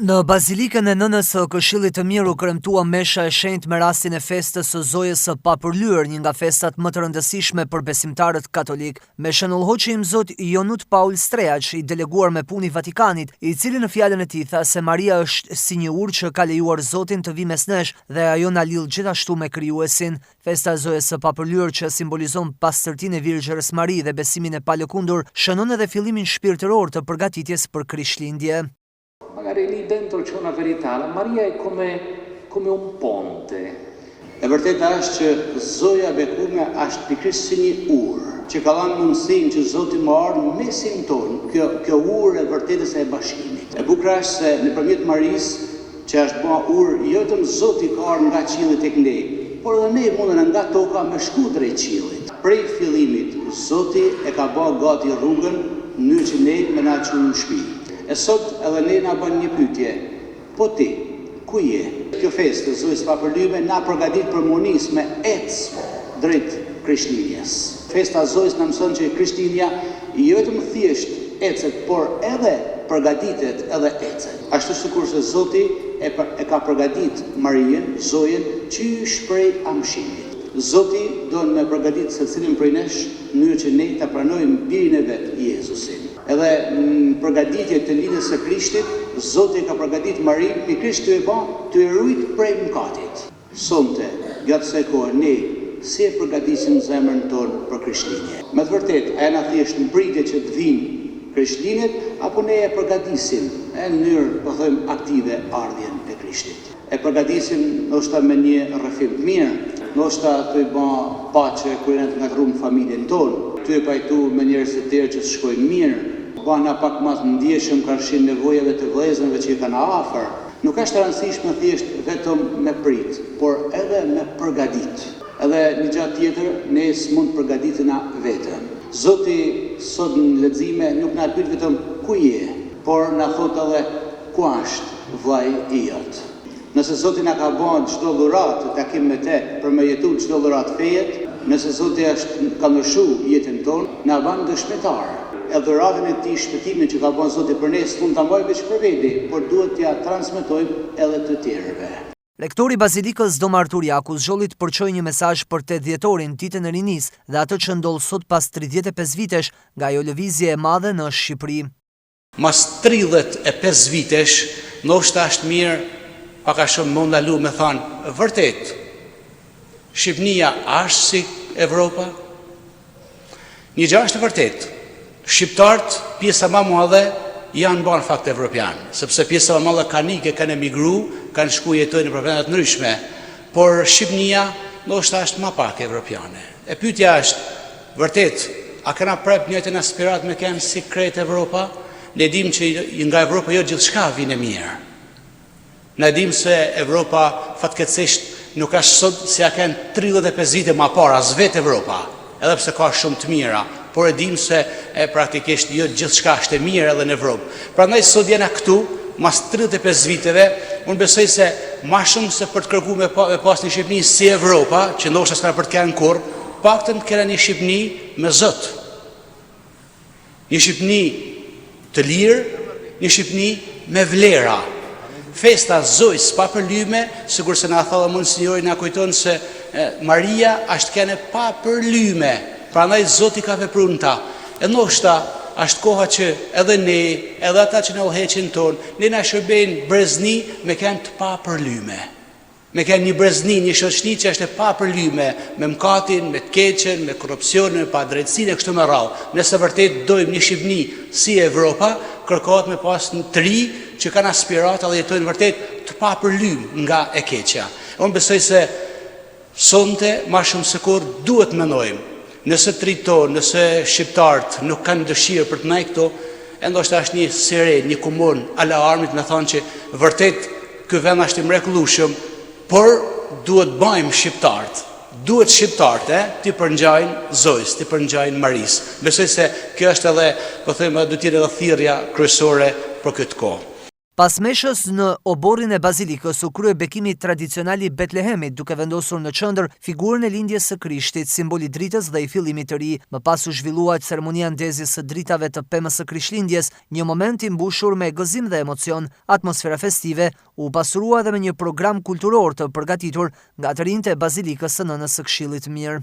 Në Bazilikën e Nënës së Këshillit të Mirë u kremtua mesha e shenjtë me rastin e festës së Zojës së Papërlyer, një nga festat më të rëndësishme për besimtarët katolik. Meshën udhëhoqi im Zot Jonut Paul Strehaç, i deleguar me punë i Vatikanit, i cili në fjalën e tij tha se Maria është si një urë që ka lejuar Zotin të vijë mes nesh dhe ajo na lidh gjithashtu me Krijuesin. Festa e Zojës së Papërlyer, që simbolizon pastërtinë e Virgjës Mari dhe besimin e palëkundur, shënon edhe fillimin shpirtëror të përgatitjes për Krishtlindje. Magari lì dentro c'è una verità, la Maria è come un ponte. E vërteta është që Zoja bekume është pikërisht si një urë, që ka dhënë mundësinë që Zoti më ardhë mesin tonë, kjo urë e vërtetës e bashkimit. E bukur është se nëpërmjet Marisë, që është bërë urë, jo vetëm Zoti ka ardhur nga qielli tek ne, por edhe ne mundem nga toka me shku drejt qiellit. Prej fillimit, Zoti e ka bërë gati rrugën në mënyrë që ne me na çojë në shtëpi. E sot edhe ne na bën një pyetje. Po ti, ku je? Kjo festë e Zojës Papërlyme na përgatit për monisë me ecë drejt Krishtlindjes. Festa e Zojës na mëson që Krishtlindja jo vetëm thjesht ecet, por edhe përgatitet edhe ecet. Ashtu sikurse Zoti e ka përgatit Marien, Zojën, qysh prej amshimit. Zoti do në përgatit secilin prej nesh në mënyrë që ne ta pranojmë birin e vet, Jezusin. Edhe në përgatitje të linjës së Krishtit, Zoti ka përgatitur Marinë pikërisht të e rujt prej mëkatit. Sonte, gjatë kësaj kohe, ne si e përgatisim zemrën tonë për Krishtlindje. Me të vërtetë, a jena thjesht në pritje që të vinë Krishtlindjet, apo ne e përgatisim në mënyrë, po thojmë, aktive ardhjen e Krishtit. E përgatisim ndoshta me një rrëfim të mirë, ndoshta të i bën paqe kur ne të ngatrum familjen tonë, të e pajtu me njerëz të tjerë që shkojnë mirë, bana pak mas ndjeshëm karshin nevojave të vëllezërve që i kanë afër. Nuk është e rëndësishme thjesht vetëm me prit, por edhe me përgatit. Edhe një gjatë tjetër, ne s'mund përgatitena vetëm. Zoti sot në lexime nuk na pyet vetëm ku je, por na thot edhe ku është vllai i jot. Nëse Zoti na ka bën çdo dhuratë të takim me te për me jetu çdo dhuratë fejet, nëse Zoti ka ndryshu jetën tonë, na bën dëshmitar. E dhuratën e tij, shpëtimin që ka bën Zoti për ne, s'mund ta mbajmë veç për veti, por duhet t'ia transmetojmë edhe të tjerëve. Rektori i Bazilikës Dom Artur Jaku zgjolli të përçojë një mesazh për 8 dhjetorin, ditën e rinisë, dhe atë që ndodh sot pas 35 vitesh nga ajo lëvizje e madhe në Shqipëri. Mas 35 vitesh, ndoshta është mirë pak a shumë më ndalu me thanë, vërtet, Shqipënia është si Evropa? Një gjë është e vërtetë. Shqiptarët, pjesa më e madhe, janë bërë fakt evropian, sepse pjesa më e madhe kanë ikë, kanë emigru, kanë shku jetojnë në vende të ndryshme, por Shqipënia ndoshta është më pak evropiane. E pyetja është, vërtet, a kena prap njëjtën aspirat me kanë si krejt Evropa? Ne dim që nga Evropa jo gjithçka vjen e mirë. Ne dim se Evropa fatkeqësisht nuk është sot si ja kanë 35 vite më parë as vetë Evropa, edhe pse ka shumë të mira. Por e dim se praktikisht jo gjithçka është e mirë edhe në Evropë. Prandaj sot jena këtu, mas 35 viteve, unë besoj se ma shumë se për të kërkuar me pas një Shqipëni si Evropa, që ndoshta s'ka për të kenë kurrë, paktën të kena një Shqipëni me Zot. Një Shqipëni të lirë, një Shqipëni me vlera. Festa Zojës Papërlyme, sikur se na tha Monsignori, na kujton se Maria është kene papërlyme. Prandaj Zoti ka vepruar në ta. E ndoshta është koha që edhe ne, edhe ata që na udhëheqin tonë, ne na shërbejnë brezni me kënd të papërlyme. Me kënd një brezni, një shoqëni që është e papërlyme, me mëkatin, me të keqen, me korrupsionin, me padrejtësinë e kështu me radhë. Nëse vërtet dojmë një Shqipëni si Evropa, kërkohet me pas një të ri që kanë aspirata dhe jetojnë vërtet të papërlyme nga e keqja. Unë besoj se sonte më shumë se kur duhet mendojmë. Nëse triton, nëse shqiptarët nuk kanë dëshirë për të ndaj këto, ndoshta është një sire, një komun ala armit me thonë që vërtet ky vend është i mrekullueshëm, por duhet bëjmë shqiptarët. Duhet shqiptarët të përngjajnë Zojës, të përngjajnë Marisë. Besoj se kjo është edhe, po them, duhet të jetë edhe thirrja kryesore për këtë kohë. Pas meshës në oborrin e bazilikës u krye bekimi tradicional i Betlehemit, duke vendosur në qendër figurën e lindjes së Krishtit, simbol i dritës dhe i fillimit të ri. Më pas u zhvillua ceremonia ndezjes së dritave të pemës së Krishtlindjes, një moment i mbushur me gëzim dhe emocion. Atmosfera festive u pasurua edhe me një program kulturor të përgatitur nga të rinjtë e bazilikës së Nënës së Këshillit të Mirë.